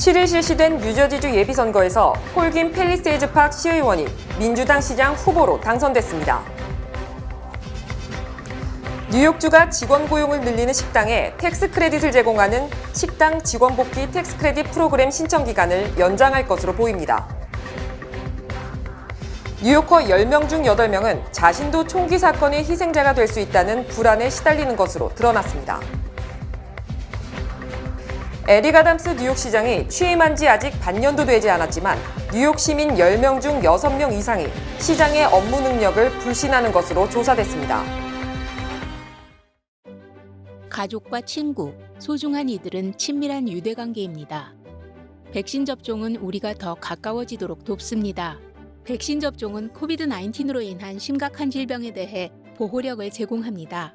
7일 실시된 뉴저지주 예비선거에서 폴김 팰리세이즈 팍 시의원이 민주당 시장 후보로 당선됐습니다. 뉴욕주가 직원 고용을 늘리는 식당에 텍스 크레딧을 제공하는 식당 직원 복귀 텍스 크레딧 프로그램 신청 기간을 연장할 것으로 보입니다. 뉴요커 10명 중 8명은 자신도 총기 사건의 희생자가 될 수 있다는 불안에 시달리는 것으로 드러났습니다. 에릭 아담스 뉴욕시장이 취임한 지 아직 반년도 되지 않았지만 뉴욕 시민 10명 중 6명 이상이 시장의 업무 능력을 불신하는 것으로 조사됐습니다. 가족과 친구, 소중한 이들은 친밀한 유대관계입니다. 백신 접종은 우리가 더 가까워지도록 돕습니다. 백신 접종은 코비드-19로 인한 심각한 질병에 대해 보호력을 제공합니다.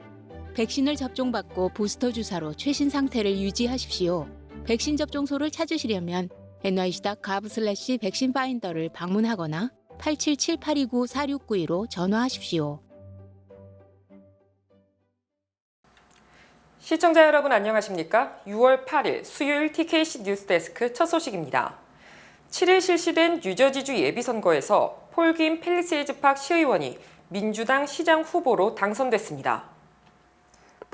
백신을 접종받고 부스터 주사로 최신 상태를 유지하십시오. 백신 접종소를 찾으시려면 nyc.gov/백신파인더를 방문하거나 877-829-4692로 전화하십시오. 시청자 여러분 안녕하십니까? 6월 8일 수요일 TKC 뉴스데스크 첫 소식입니다. 7일 실시된 뉴저지주 예비선거에서 폴김 팰리세이즈 팍 시의원이 민주당 시장 후보로 당선됐습니다.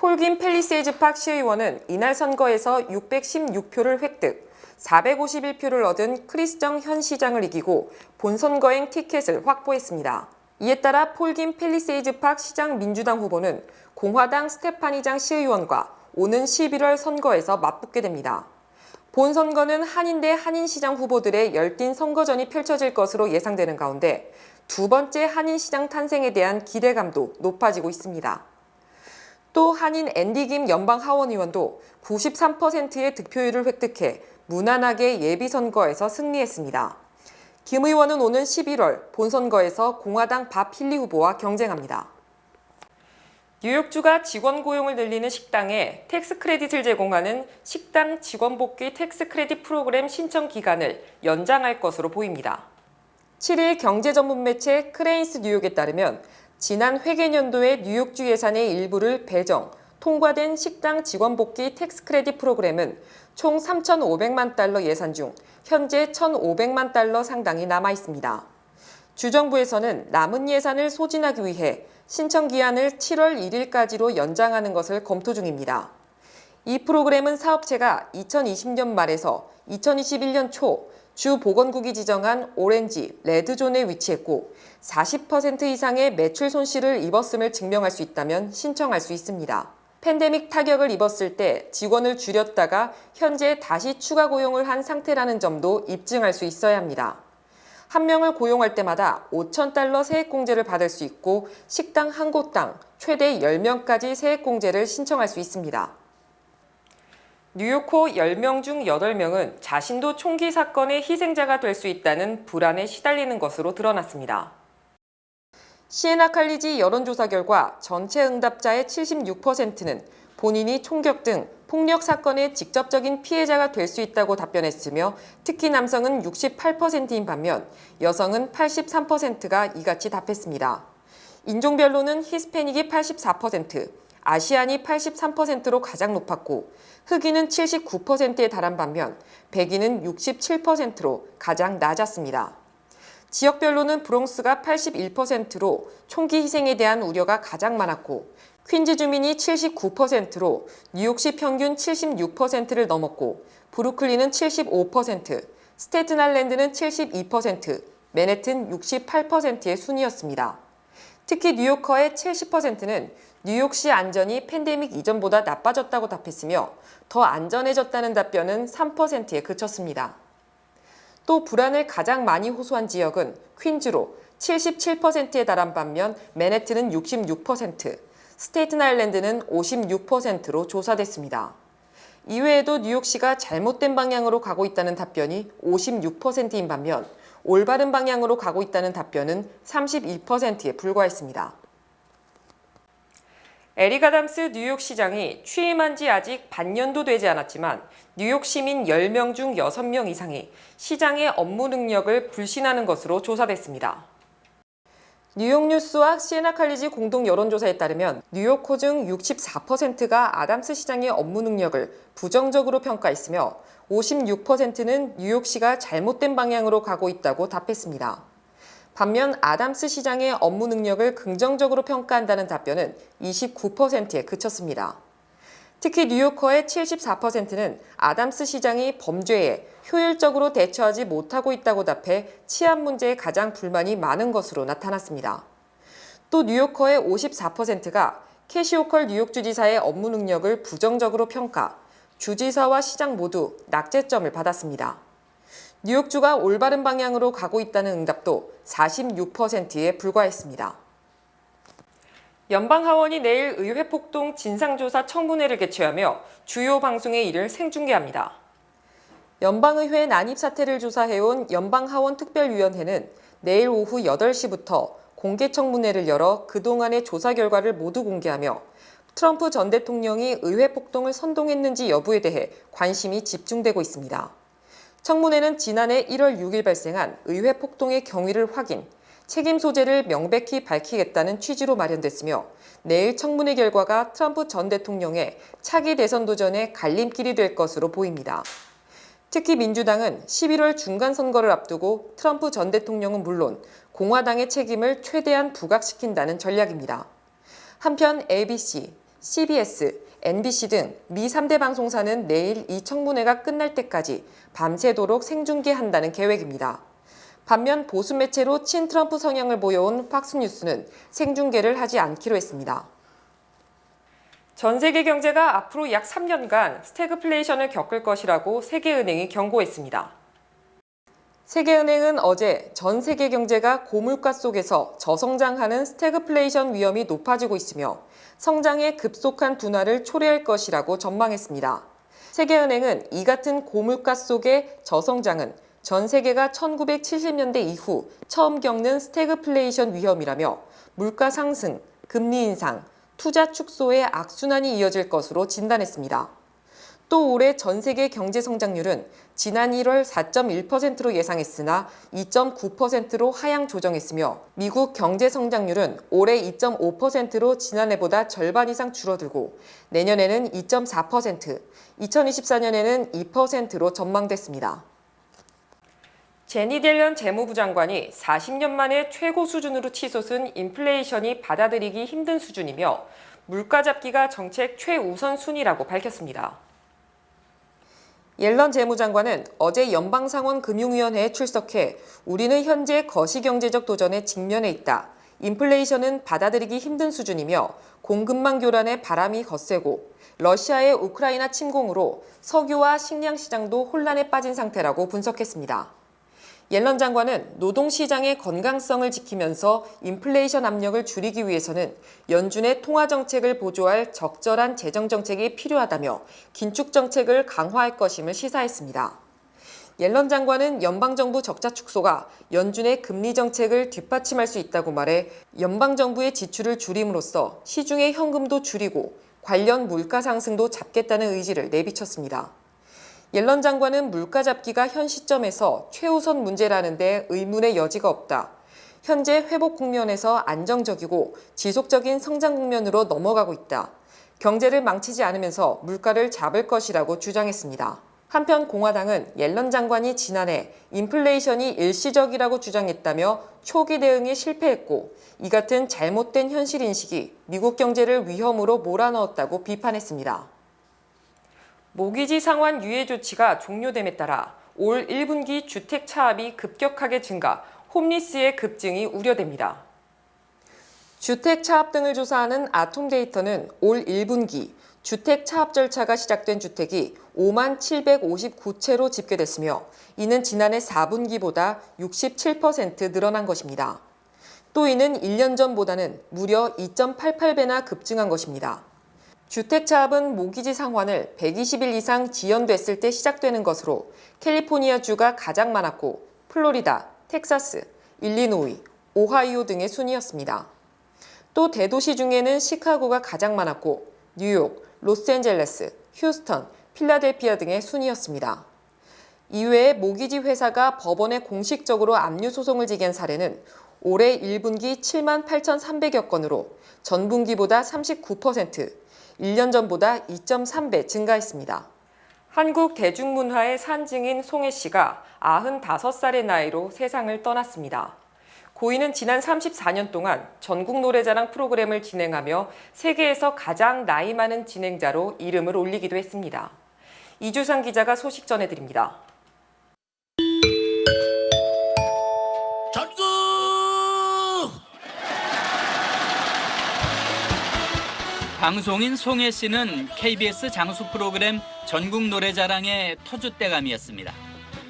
폴김 팰리세이즈 팍 시의원은 이날 선거에서 616표를 획득, 451표를 얻은 크리스정 현 시장을 이기고 본선거행 티켓을 확보했습니다. 이에 따라 폴김 팰리세이즈 팍 시장 민주당 후보는 공화당 스테파니장 시의원과 오는 11월 선거에서 맞붙게 됩니다. 본선거는 한인 대 한인시장 후보들의 열띤 선거전이 펼쳐질 것으로 예상되는 가운데 두 번째 한인시장 탄생에 대한 기대감도 높아지고 있습니다. 또 한인 앤디 김 연방하원의원도 93%의 득표율을 획득해 무난하게 예비선거에서 승리했습니다. 김 의원은 오는 11월 본선거에서 공화당 밥 힐리 후보와 경쟁합니다. 뉴욕주가 직원 고용을 늘리는 식당에 텍스 크레딧을 제공하는 식당 직원 복귀 텍스 크레딧 프로그램 신청 기간을 연장할 것으로 보입니다. 7일 경제 전문 매체 크레인스 뉴욕에 따르면 지난 회계년도의 뉴욕주 예산의 일부를 배정, 통과된 식당 직원 복귀 텍스 크레딧 프로그램은 총 3,500만 달러 예산 중 현재 1,500만 달러 상당이 남아 있습니다. 주정부에서는 남은 예산을 소진하기 위해 신청 기한을 7월 1일까지로 연장하는 것을 검토 중입니다. 이 프로그램은 사업체가 2020년 말에서 2021년 초 주 보건국이 지정한 오렌지, 레드존에 위치했고 40% 이상의 매출 손실을 입었음을 증명할 수 있다면 신청할 수 있습니다. 팬데믹 타격을 입었을 때 직원을 줄였다가 현재 다시 추가 고용을 한 상태라는 점도 입증할 수 있어야 합니다. 한 명을 고용할 때마다 5,000달러 세액공제를 받을 수 있고 식당 한 곳당 최대 10명까지 세액공제를 신청할 수 있습니다. 뉴요커 10명 중 8명은 자신도 총기 사건의 희생자가 될 수 있다는 불안에 시달리는 것으로 드러났습니다. 시에나 칼리지 여론조사 결과 전체 응답자의 76%는 본인이 총격 등 폭력 사건의 직접적인 피해자가 될 수 있다고 답변했으며 특히 남성은 68%인 반면 여성은 83%가 이같이 답했습니다. 인종별로는 히스패닉이 84%, 아시안이 83%로 가장 높았고 흑인은 79%에 달한 반면 백인은 67%로 가장 낮았습니다. 지역별로는 브롱스가 81%로 총기 희생에 대한 우려가 가장 많았고 퀸즈 주민이 79%로 뉴욕시 평균 76%를 넘었고 브루클린은 75%, 스테튼 아일랜드는 72%, 맨해튼 68%의 순이었습니다. 특히 뉴요커의 70%는 뉴욕시 안전이 팬데믹 이전보다 나빠졌다고 답했으며 더 안전해졌다는 답변은 3%에 그쳤습니다. 또 불안을 가장 많이 호소한 지역은 퀸즈로 77%에 달한 반면 맨해튼은 66%, 스테이튼 아일랜드는 56%로 조사됐습니다. 이외에도 뉴욕시가 잘못된 방향으로 가고 있다는 답변이 56%인 반면 올바른 방향으로 가고 있다는 답변은 32%에 불과했습니다. 에릭 아담스 뉴욕시장이 취임한 지 아직 반년도 되지 않았지만 뉴욕 시민 10명 중 6명 이상이 시장의 업무 능력을 불신하는 것으로 조사됐습니다. 뉴욕 뉴스와 시에나 칼리지 공동 여론조사에 따르면 뉴욕 코중 64%가 아담스 시장의 업무 능력을 부정적으로 평가했으며 56%는 뉴욕시가 잘못된 방향으로 가고 있다고 답했습니다. 반면 아담스 시장의 업무 능력을 긍정적으로 평가한다는 답변은 29%에 그쳤습니다. 특히 뉴요커의 74%는 아담스 시장이 범죄에 효율적으로 대처하지 못하고 있다고 답해 치안 문제에 가장 불만이 많은 것으로 나타났습니다. 또 뉴요커의 54%가 캐시 호컬 뉴욕주지사의 업무 능력을 부정적으로 평가, 주지사와 시장 모두 낙제점을 받았습니다. 뉴욕주가 올바른 방향으로 가고 있다는 응답도 46%에 불과했습니다. 연방하원이 내일 의회 폭동 진상조사 청문회를 개최하며 주요 방송의 일을 생중계합니다. 연방의회 난입 사태를 조사해온 연방하원 특별위원회는 내일 오후 8시부터 공개 청문회를 열어 그동안의 조사 결과를 모두 공개하며 트럼프 전 대통령이 의회 폭동을 선동했는지 여부에 대해 관심이 집중되고 있습니다. 청문회는 지난해 1월 6일 발생한 의회 폭동의 경위를 확인, 책임 소재를 명백히 밝히겠다는 취지로 마련됐으며 내일 청문회 결과가 트럼프 전 대통령의 차기 대선 도전에 갈림길이 될 것으로 보입니다. 특히 민주당은 11월 중간 선거를 앞두고 트럼프 전 대통령은 물론 공화당의 책임을 최대한 부각시킨다는 전략입니다. 한편 ABC, CBS, NBC 등 미 3대 방송사는 내일 이 청문회가 끝날 때까지 밤새도록 생중계한다는 계획입니다. 반면 보수 매체로 친트럼프 성향을 보여온 팍스뉴스는 생중계를 하지 않기로 했습니다. 전 세계 경제가 앞으로 약 3년간 스태그플레이션을 겪을 것이라고 세계은행이 경고했습니다. 세계은행은 어제 전 세계 경제가 고물가 속에서 저성장하는 스태그플레이션 위험이 높아지고 있으며 성장의 급속한 둔화를 초래할 것이라고 전망했습니다. 세계은행은 이 같은 고물가 속의 저성장은 전 세계가 1970년대 이후 처음 겪는 스태그플레이션 위험이라며 물가 상승, 금리 인상, 투자 축소의 악순환이 이어질 것으로 진단했습니다. 또 올해 전 세계 경제 성장률은 지난 1월 4.1%로 예상했으나 2.9%로 하향 조정했으며 미국 경제 성장률은 올해 2.5%로 지난해보다 절반 이상 줄어들고 내년에는 2.4%, 2024년에는 2%로 전망됐습니다. 제니 델런 재무부 장관이 40년 만에 최고 수준으로 치솟은 인플레이션이 받아들이기 힘든 수준이며 물가 잡기가 정책 최우선 순위라고 밝혔습니다. 옐런 재무장관은 어제 연방상원금융위원회에 출석해 우리는 현재 거시경제적 도전에 직면해 있다. 인플레이션은 받아들이기 힘든 수준이며 공급망 교란의 바람이 거세고 러시아의 우크라이나 침공으로 석유와 식량 시장도 혼란에 빠진 상태라고 분석했습니다. 옐런 장관은 노동시장의 건강성을 지키면서 인플레이션 압력을 줄이기 위해서는 연준의 통화정책을 보조할 적절한 재정정책이 필요하다며 긴축정책을 강화할 것임을 시사했습니다. 옐런 장관은 연방정부 적자 축소가 연준의 금리정책을 뒷받침할 수 있다고 말해 연방정부의 지출을 줄임으로써 시중의 현금도 줄이고 관련 물가 상승도 잡겠다는 의지를 내비쳤습니다. 옐런 장관은 물가 잡기가 현 시점에서 최우선 문제라는 데 의문의 여지가 없다. 현재 회복 국면에서 안정적이고 지속적인 성장 국면으로 넘어가고 있다. 경제를 망치지 않으면서 물가를 잡을 것이라고 주장했습니다. 한편 공화당은 옐런 장관이 지난해 인플레이션이 일시적이라고 주장했다며 초기 대응에 실패했고 이 같은 잘못된 현실인식이 미국 경제를 위험으로 몰아넣었다고 비판했습니다. 모기지 상환 유예 조치가 종료됨에 따라 올 1분기 주택 차압이 급격하게 증가, 홈리스의 급증이 우려됩니다. 주택 차압 등을 조사하는 아톰데이터는 올 1분기 주택 차압 절차가 시작된 주택이 5만 759채로 집계됐으며 이는 지난해 4분기보다 67% 늘어난 것입니다. 또 이는 1년 전보다는 무려 2.88배나 급증한 것입니다. 주택 차압은 모기지 상환을 120일 이상 지연됐을 때 시작되는 것으로 캘리포니아주가 가장 많았고 플로리다, 텍사스, 일리노이, 오하이오 등의 순이었습니다. 또 대도시 중에는 시카고가 가장 많았고 뉴욕, 로스앤젤레스, 휴스턴, 필라델피아 등의 순이었습니다. 이외에 모기지 회사가 법원에 공식적으로 압류 소송을 제기한 사례는 올해 1분기 7만 8,300여 건으로 전분기보다 39%, 1년 전보다 2.3배 증가했습니다. 한국 대중문화의 산증인 송혜 씨가 95살의 나이로 세상을 떠났습니다. 고인은 지난 34년 동안 전국 노래자랑 프로그램을 진행하며 세계에서 가장 나이 많은 진행자로 이름을 올리기도 했습니다. 이주상 기자가 소식 전해드립니다. 전국! 방송인 송혜 씨는 KBS 장수 프로그램 전국 노래자랑의 터줏대감이었습니다.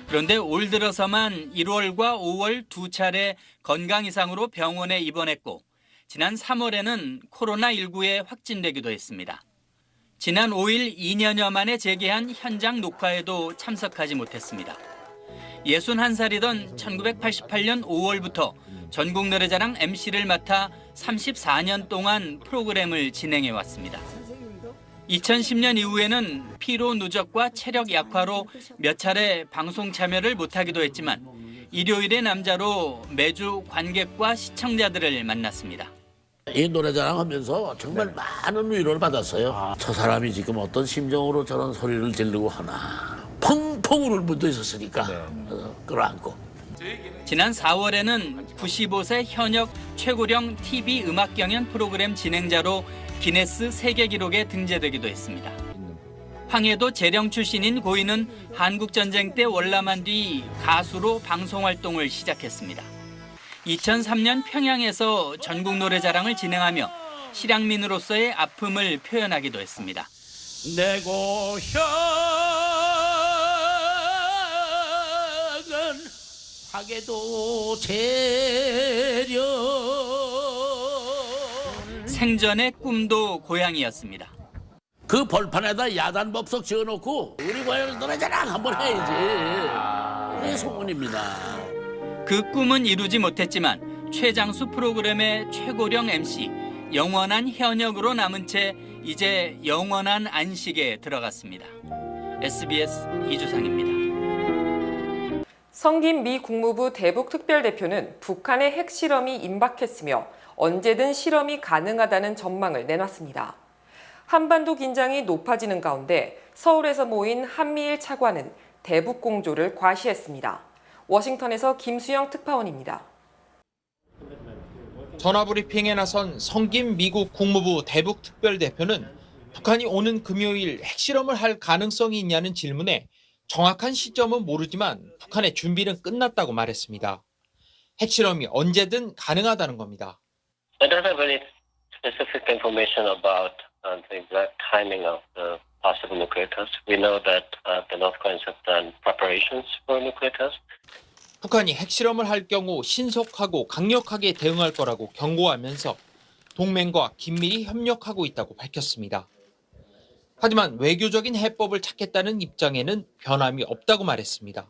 그런데 올 들어서만 1월과 5월 두 차례 건강 이상으로 병원에 입원했고 지난 3월에는 코로나19에 확진되기도 했습니다. 지난 5일 2년여 만에 재개한 현장 녹화에도 참석하지 못했습니다. 61살이던 1988년 5월부터 전국 노래자랑 MC를 맡아 34년 동안 프로그램을 진행해 왔습니다. 2010년 이후에는 피로 누적과 체력 약화로 몇 차례 방송 참여를 못하기도 했지만 일요일의 남자로 매주 관객과 시청자들을 만났습니다. 이 노래자랑 하면서 정말 많은 위로를 받았어요. 저 사람이 지금 어떤 심정으로 저런 소리를 지르고 하나. 펑펑 울을 분도 있었으니까 끌어안고. 지난 4월에는 95세 현역 최고령 TV 음악 경연 프로그램 진행자로 기네스 세계 기록에 등재되기도 했습니다. 황해도 재령 출신인 고인은 한국전쟁 때 월남한 뒤 가수로 방송 활동을 시작했습니다. 2003년 평양에서 전국 노래자랑을 진행하며 실향민으로서의 아픔을 표현하기도 했습니다. 내 고향은 황해도 재령. 생전의 꿈도 고향이었습니다. 그 벌판에다 야단법석 지어놓고 우리 고향 노래자랑 한번 해야지. 그게 소문입니다. 그 꿈은 이루지 못했지만 최장수 프로그램의 최고령 MC, 영원한 현역으로 남은 채 이제 영원한 안식에 들어갔습니다. SBS 이주상입니다. 성김 미 국무부 대북특별대표는 북한의 핵실험이 임박했으며 언제든 실험이 가능하다는 전망을 내놨습니다. 한반도 긴장이 높아지는 가운데 서울에서 모인 한미일 차관은 대북 공조를 과시했습니다. 워싱턴에서 김수영 특파원입니다. 전화브리핑에 나선 성김 미국 국무부 대북특별대표는 북한이 오는 금요일 핵실험을 할 가능성이 있냐는 질문에 정확한 시점은 모르지만 북한의 준비는 끝났다고 말했습니다. 핵실험이 언제든 가능하다는 겁니다. I don't have any specific information about the exact timing of the possible nuclear test. We know that the North Koreans have done preparations for a nuclear test. 북한이 핵실험을 할 경우 신속하고 강력하게 대응할 거라고 경고하면서 동맹과 긴밀히 협력하고 있다고 밝혔습니다. 하지만 외교적인 해법을 찾겠다는 입장에는 변함이 없다고 말했습니다.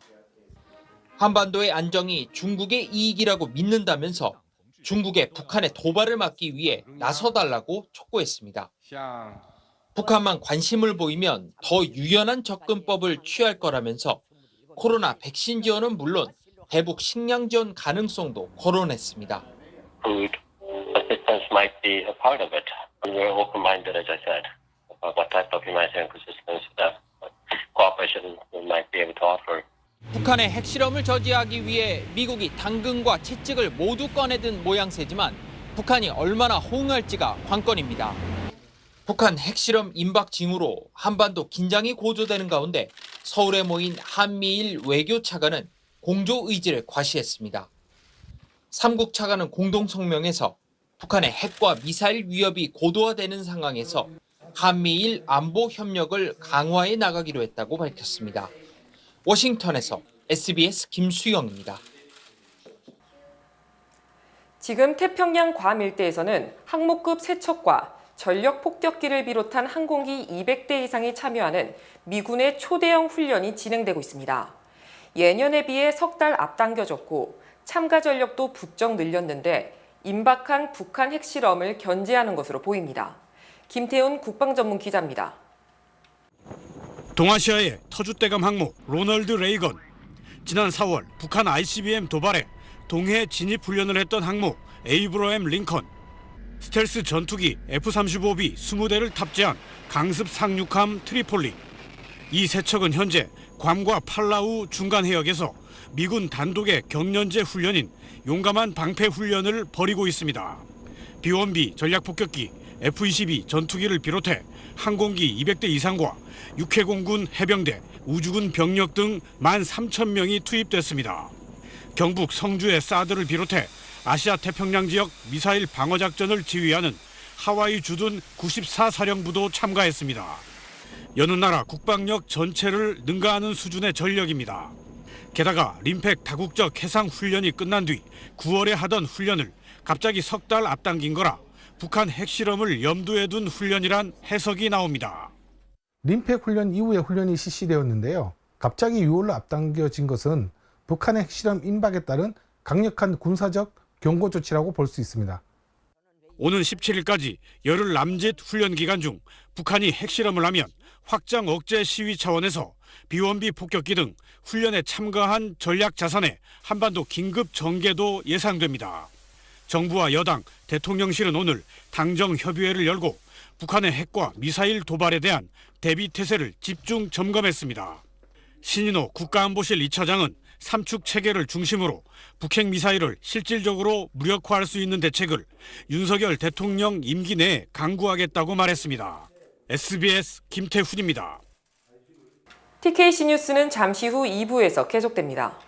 한반도의 안정이 중국의 이익이라고 믿는다면서 중국의 북한의 도발을 막기 위해 나서달라고 촉구했습니다. 북한만 관심을 보이면 더 유연한 접근법을 취할 거라면서 코로나 백신 지원은 물론 대북 식량 지원 가능성도 거론했습니다. Food assistance might be a part of it. We're open-minded, as I said, about what type of humanitarian assistance cooperation we might be able to offer. 북한의 핵실험을 저지하기 위해 미국이 당근과 채찍을 모두 꺼내든 모양새지만 북한이 얼마나 호응할지가 관건입니다. 북한 핵실험 임박 징후로 한반도 긴장이 고조되는 가운데 서울에 모인 한미일 외교 차관은 공조 의지를 과시했습니다. 삼국 차관은 공동 성명에서 북한의 핵과 미사일 위협이 고도화되는 상황에서 한미일 안보 협력을 강화해 나가기로 했다고 밝혔습니다. 워싱턴에서 SBS 김수영입니다. 지금 태평양 괌 일대에서는 항모급 세척과 전력 폭격기를 비롯한 항공기 200대 이상이 참여하는 미군의 초대형 훈련이 진행되고 있습니다. 예년에 비해 석 달 앞당겨졌고 참가 전력도 부쩍 늘렸는데 임박한 북한 핵실험을 견제하는 것으로 보입니다. 김태훈 국방전문기자입니다. 동아시아의 터줏대감 항모 로널드 레이건. 지난 4월 북한 ICBM 도발에 동해 진입 훈련을 했던 항모 에이브러햄 링컨, 스텔스 전투기 F-35B 20대를 탑재한 강습 상륙함 트리폴리. 이 세 척은 현재 괌과 팔라우 중간 해역에서 미군 단독의 경련제 훈련인 용감한 방패 훈련을 벌이고 있습니다. B-1B 전략폭격기 F-22 전투기를 비롯해 항공기 200대 이상과 육해공군 해병대, 우주군 병력 등 13,000명이 투입됐습니다. 경북 성주의 사드를 비롯해 아시아 태평양 지역 미사일 방어 작전을 지휘하는 하와이 주둔 94사령부도 참가했습니다. 여느 나라 국방력 전체를 능가하는 수준의 전력입니다. 게다가 림팩 다국적 해상 훈련이 끝난 뒤 9월에 하던 훈련을 갑자기 석 달 앞당긴 거라 북한 핵실험을 염두에 둔 훈련이란 해석이 나옵니다. 림팩 훈련 이후에 훈련이 실시되었는데요. 갑자기 6월로 앞당겨진 것은 북한의 핵실험 임박에 따른 강력한 군사적 경고 조치라고 볼 수 있습니다. 오는 17일까지 열흘 남짓 훈련 기간 중 북한이 핵실험을 하면 확장 억제 시위 차원에서 B-1B 폭격기 등 훈련에 참가한 전략 자산의 한반도 긴급 정계도 예상됩니다. 정부와 여당, 대통령실은 오늘 당정 협의회를 열고 북한의 핵과 미사일 도발에 대한 대비 태세를 집중 점검했습니다. 신인호 국가안보실 2차장은 삼축 체계를 중심으로 북핵 미사일을 실질적으로 무력화할 수 있는 대책을 윤석열 대통령 임기 내에 강구하겠다고 말했습니다. SBS 김태훈입니다. TKC 뉴스는 잠시 후 2부에서 계속됩니다.